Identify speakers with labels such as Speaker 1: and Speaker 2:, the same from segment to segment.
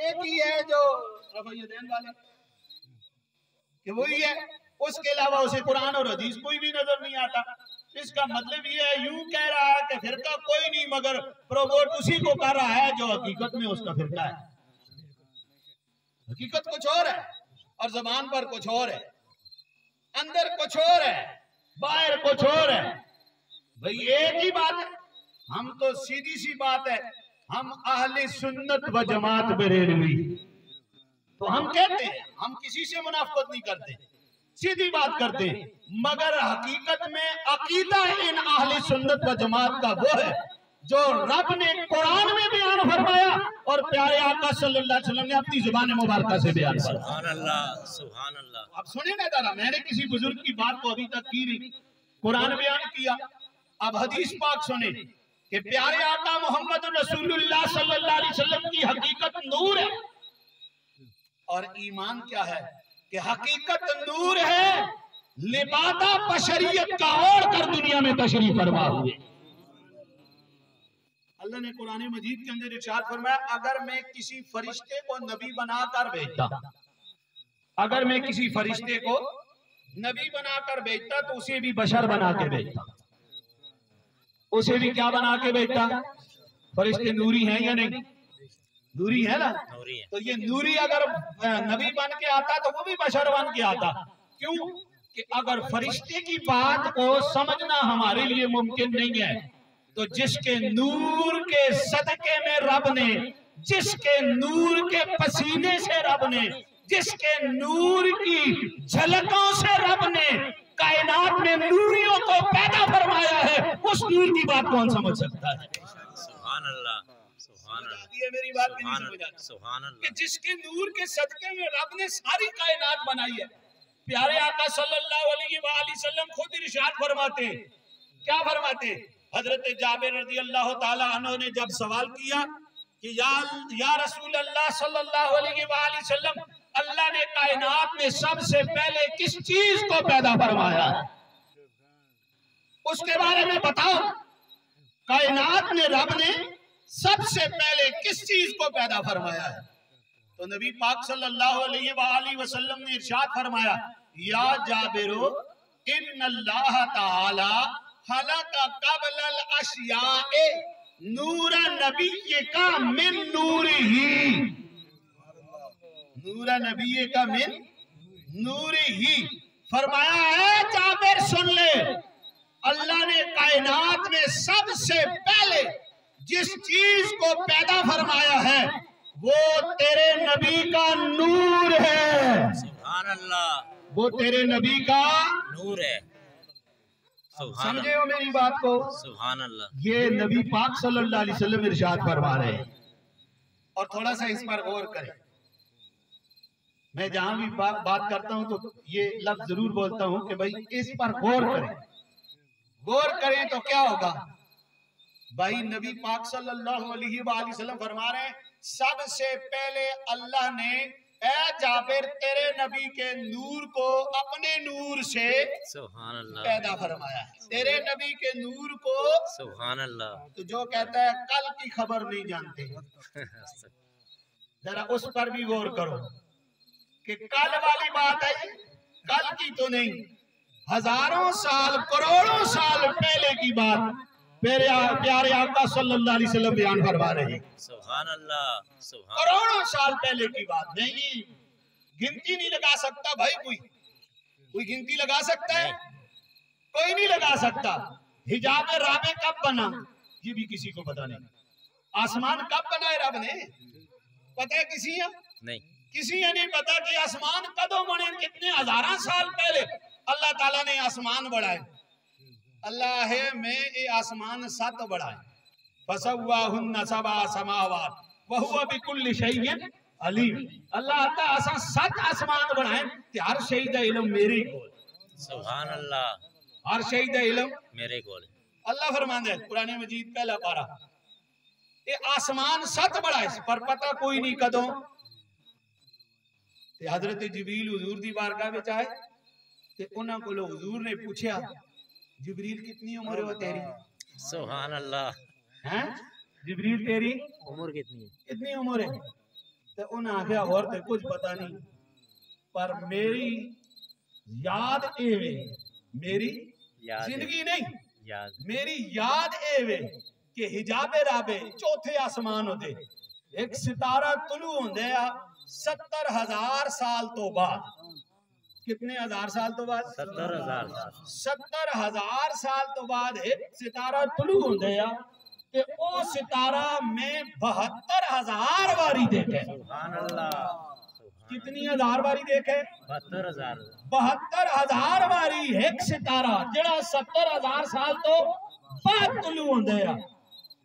Speaker 1: एक ही है जो रफ़यदैन वाले कि वही है, उसके अलावा उसे कुरान और हदीस कोई भी नजर नहीं आता। इसका मतलब ये है, यूं कह रहा है कि फिरका कोई नहीं मगर प्रोमोट उसी को कर रहा है जो हकीकत में उसका फिरका है। हकीकत कुछ और है और जबान पर कुछ और है, अंदर कुछ और है, बाहर कुछ और है। भाई एक ही बात है। हम तो सीधी सी बात है, हम अहले सुन्नत व जमात बरेलवी, तो हम कहते हैं हम किसी से मुनाफिकत नहीं करते, सीधी बात करते हैं, मगर हकीकत में अकीदा इन अहले सुन्नत व जमात का वो है जो रब ने कुरान में बयान फरमाया और प्यारे आका सल्लल्लाहु अलैहि वसल्लम ने अपनी जुबान मुबारक से बयान फरमाया। सुभान अल्लाह, सुभान अल्लाह। अब सुनिए ना जरा, मैंने किसी बुजुर्ग की बात को अभी तक की नहीं, कुरान बयान किया, अब हदीस पाक सुने कि प्यारे आका मोहम्मद रसूलुल्लाह सल्लल्लाहु अलैहि वसल्लम की हकीकत नूर है। और ईमान क्या है कि हकीकत नूर है, लिबादा बशरियत का ओढ़ कर दुनिया में तशरीफ फरमा हुए। अल्लाह ने कुरान मजीद के अंदर इरशाद फरमाया, अगर मैं किसी फरिश्ते को नबी बनाकर भेजता, अगर मैं किसी फरिश्ते को नबी बनाकर भेजता तो उसे भी बशर बना के भेजता। उसे भी क्या बना के भेजता? फरिश्ते नूरी हैं या नहीं? नूरी है ना? तो ये नूरी अगर नबी बन के आता तो वो भी बशर बन के आता। क्यों? कि अगर फरिश्ते की बात को समझना हमारे लिए मुमकिन नहीं है, तो जिसके नूर के सदके में रब ने, जिसके नूर के पसीने से रब ने, जिसके नूर की झलकों से रब ने कायनात में नूरियों को पैदा फरमाया है, उस नूर की बात कौन समझ सकता है? सुभान अल्लाह, सुभान अल्लाह। मेरी बात नहीं समझ आती? सुभान अल्लाह। कि जिसके नूर के सदके में रब ने सारी कायनात बनाई है। प्यारे आका सल्लल्लाहु अलैहि वसल्लम खुद इरशाद फरमाते हैं, क्या फरमाते? हजरत जाबिर रज़ी अल्लाह ताला अन्हु ने जब सवाल किया कि या रसूल अल्लाह सल्लल्लाहु अलैहि वसल्लम, अल्लाह ने कायनात में सबसे पहले किस चीज को पैदा फरमाया है, उसके बारे में बताओ। कायनात में रब ने सबसे पहले किस चीज को पैदा फरमाया है? तो नबी पाक सल्लल्लाहु अलैहि वसल्लम ने इरशाद फरमाया, या जाबिरो इन्नल्लाह ताला खलका क़ब्लल अश्याए नूरा नबी का मिन नूरिही, नूरा नबी का मिन नूरिही। फरमाया है जाबिर सुन ले, अल्लाह ने कायनात में सबसे पहले जिस चीज को पैदा फरमाया है वो तेरे नबी का नूर है। सुभान अल्लाह, वो तेरे नबी का नूर है। समझे हो मेरी बात को? सुभान अल्लाह। ये नबी पाक सल्लल्लाहु अलैहि वसल्लम इरशाद फरमा रहे हैं। और थोड़ा सा इस पर गौर करें, मैं जहां भी बात करता हूं तो ये लफ्ज जरूर बोलता हूं कि भाई इस पर गौर करें। गौर करें तो क्या होगा भाई? नबी पाक सल्लल्लाहु अलैहि वसल्लम फरमा रहे हैं, सबसे पहले अल्लाह ने ए जाबिर तेरे नबी के नूर को अपने नूर से सुभान अल्लाह पैदा फरमाया है, तेरे नबी के नूर को सुभान अल्लाह। तो जो कहता है कल की खबर नहीं जानते, जरा उस पर भी गौर करो कि कल वाली बात है, कल की तो नहीं, हजारों साल करोड़ों साल पहले की बात प्यारे आका सल्लल्लाहु अलैहि वसल्लम बयान फरमा रहे हैं। सुभान अल्लाह, सुभान। करोड़ों साल पहले की बात नहीं, गिनती नहीं लगा सकता भाई, कोई गिनती लगा सकता है? कोई नहीं लगा सकता। हिजाब राबे कब बना ये भी किसी को पता नहीं। आसमान कब बनाए रब ने पता है किसी है? नहीं, किसी ने नहीं पता कि आसमान कदों बने, कितने हजारों साल पहले अल्लाह ताला ने आसमान बढ़ाए। अल्लाह है मैं ये आसमान 7 बढ़ाए, फसव्वाहुन्ना सबा समावात व हुवा बिकुल्लि शैइन अलीम। अल्लाह का 7 आसमान बढ़ाए, हर शै दा इल्म मेरे कोल। सुभान अल्लाह, हर शै दा इल्म मेरे कोल। अल्लाह फरमांदा है कुरान मजीद पहला पारा, ये आसमान 7 बढ़ाए पर पता कोई नहीं कदों। ते हजरत जिब्रील हुजूर दी बारगाह विच आए ते उन्हां कोलों हुजूर ने पूछा, जिब्रील कितनी उम्र हो तेरी? सुभान अल्लाह। हैं जिब्रील तेरी उम्र कितनी है? कितनी उम्र है? तो उन्हें आख्या और तो कुछ पता नहीं, पर मेरी याद एवे, मेरी जिंदगी नहीं मेरी याद एवे कि हिजाबे राबे चौथे आसमान होते एक सितारा तुलू होंदे 70,000 साल तो बाद। कितने हजार साल तो बाद? 70,000 साल तो बाद एक सितारा तुलू होंदे कि ओ सितारा में 72,000 बारी देखे। कितनी हजार बारी देखे? 72,000 बारी एक सितारा जड़ा 70,000 साल तो बाद तुलू होंदे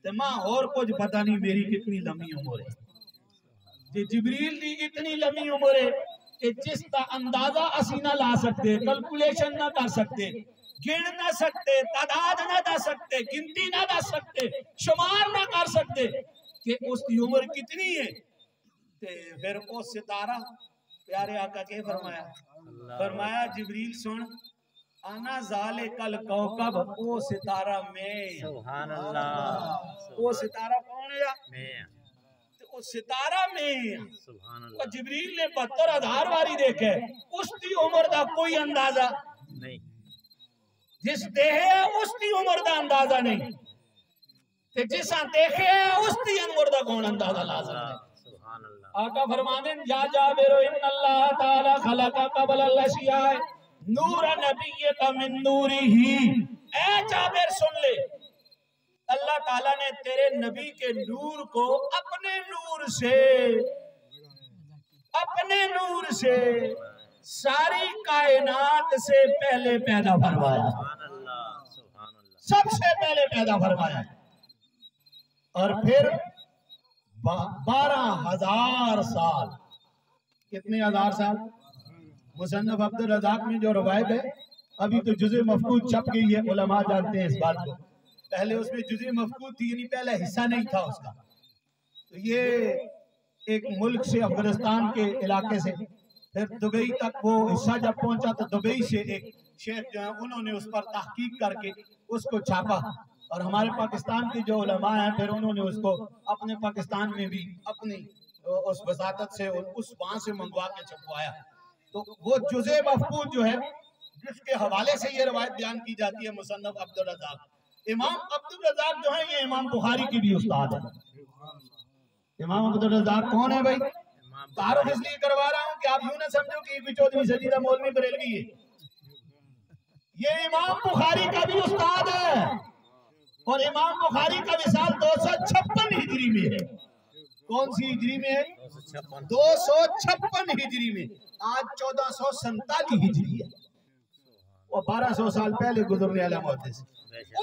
Speaker 1: ते मां और कुछ पता नहीं मेरी कितनी लंबी उम्र है, जिब्रील दी इतनी लंबी उम्र है कि जिसका अंदाजा असी ना ला सकते, कैलकुलेशन ना कर सकते, गिन ना सकते, तादाद ना दस सकते, गिनती ना दस सकते, शुमार ना कर सकते कि उसकी उम्र कितनी है। ते फिर वो सितारा प्यारे आका के फरमाया, फरमाया जिब्रील सुन, आना जाले कल कौकब, ओ सितारा में। सुभान अल्लाह। वो सितारा कौन है? मैं। तो सितारा में सुभान अल्लाह। जिब्रील ने 72,000 बारी देखे, उसकी उम्र का कोई अंदाजा नहीं, जिस देखे उसकी उम्र का अंदाजा नहीं, ते जिसा देखे उसकी उम्र का कौन अंदाजा ला सकता है। आका फरमाने जा जाबिर इन्नल्लाह ताला खलका क़ब्ल अल-अशिया नूर नबिय्यका मिन नूरिही। ए जाबिर सुन ले, अल्लाह ताला ने तेरे नबी के नूर को अपने नूर से सारी कायनात से पहले पैदा फरमाया, सबसे पहले पैदा फरमाया। और फिर 12,000 साल, कितने हजार साल? मुसन्नफ अब्दुल रज़ाक में जो रवायत है, अभी तो जुज़े मफ़कूद छप गई है, उलमा जानते हैं इस बात को, पहले उसमें जुज़े मफ़कूद थी, यानी पहले हिस्सा नहीं था उसका। तो ये एक मुल्क से, अफगानिस्तान के इलाके से फिर दुबई तक वो हिस्सा जब पहुंचा तो दुबई से एक शेख जो है उन्होंने उस पर तहकीक करके उसको छापा, और हमारे पाकिस्तान के जो उलमा हैं फिर उन्होंने उसको अपने पाकिस्तान में भी अपनी उस वसातत से उस वहां से मंगवा के छपवाया। तो वो जुज़े मफ़कूद जो है जिसके हवाले से ये रवायत बयान की जाती है, मुसन्नफ अब्दुल रज़ाक, इमाम अब्दुल रज़ाक जो है ये इमाम बुखारी की भी उस्ताद है। इमाम अब्दुल रज़ाक कौन है भाई? तारुफ इसलिए करवा रहा हूँ कि आप यूं ना समझो कि 14वीं सदी का मौलवी बरेलवी है, ये इमाम बुखारी का भी उस्ताद है। और इमाम बुखारी का विसाल 256 हिजरी में है। कौन सी हिजरी में है? 256 हिजरी में। आज 1447 हिजरी है, वो 1200 साल पहले गुजरने वाला मुहद्दिस।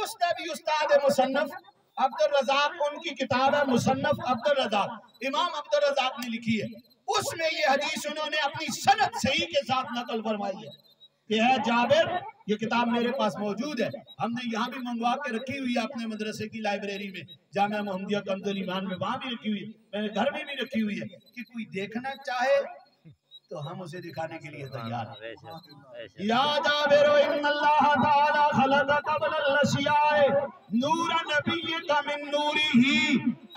Speaker 1: उसका भी उस्ताद है मुसन्नफ अब्दुल रज़ाक, उनकी किताब है मुसन्नफ अब्दुल रज़ाक, इमाम अब्दुल रज़ाक ने लिखी है। उसमें ये हदीस उन्होंने अपनी सनद सही के साथ नकल फरमाई है कि है जाबिर, ये किताब मेरे पास मौजूद है, हमने यहाँ भी मंगवा के रखी हुई है अपने मदरसे की लाइब्रेरी में, जामिया मोहम्मदिया कंजुल ईमान में, वहां भी रखी हुई है, मैंने घर में भी रखी हुई है कि कोई देखना चाहे तो हम उसे दिखाने के लिए तैयार हैं। या जाबिर इन्नल्लाह ताला खलका क़ब्ल अल-अशिया नूर नबिय्यका मिन नूरिही।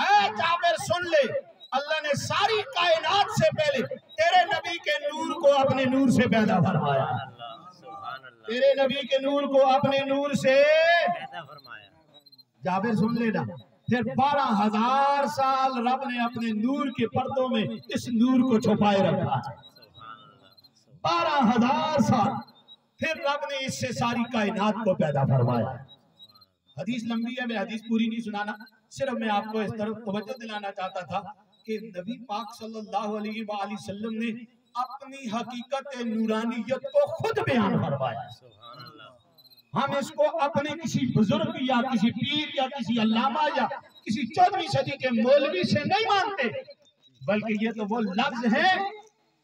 Speaker 1: ऐ जाबिर सुन ले, अल्लाह ने सारी कायनात से पहले तेरे नबी के नूर को अपने नूर से पैदा फरमाया, तेरे नबी के नूर को अपने नूर से पैदा फरमाया। जाबिर सुन लेना, फिर 12,000 साल रब ने अपने नूर के पर्दों में इस नूर को छुपाए रखा। 12,000 साल फिर रब ने इससे सारी कायनात को पैदा फरमाया। हदीस लंबी है, मैं हदीस पूरी नहीं सुनाना, सिर्फ मैं आपको इस तरफ तवज्जो दिलाना चाहता था कि नबी पाक सल्लल्लाहु अलैहि वसल्लम ने अपनी हकीकत नूरानियत को खुद बयान फरमाया। हम इसको अपने किसी बुजुर्ग या किसी पीर या किसी अल्लामा या किसी 14वीं सदी के मौलवी से नहीं मानते, बल्कि ये तो वो लफ्ज हैं,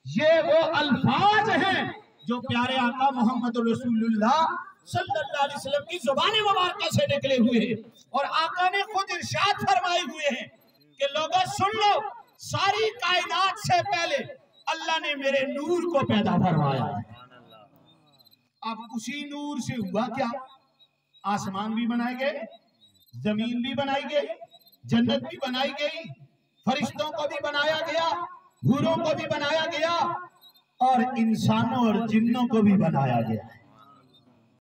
Speaker 1: ये वो अल्फाज हैं जो प्यारे आका मोहम्मद रसूलुल्लाह सल्लल्लाहु अलैहि वसल्लम की ज़ुबान मुबारक से निकले हुए हैं। और आका ने खुद इरशाद फरमाए हुए हैं कि लोगों सुन लो, सारी कायनात से पहले अल्लाह ने मेरे नूर को पैदा फरमाया। अब उसी नूर से हुआ क्या? आसमान भी बनाए गए, जमीन भी बनाई गई, जन्नत भी बनाई गई, फरिश्तों को भी बनाया गया, हूरों को भी बनाया गया और इंसानों और जिन्नों को भी बनाया गया है।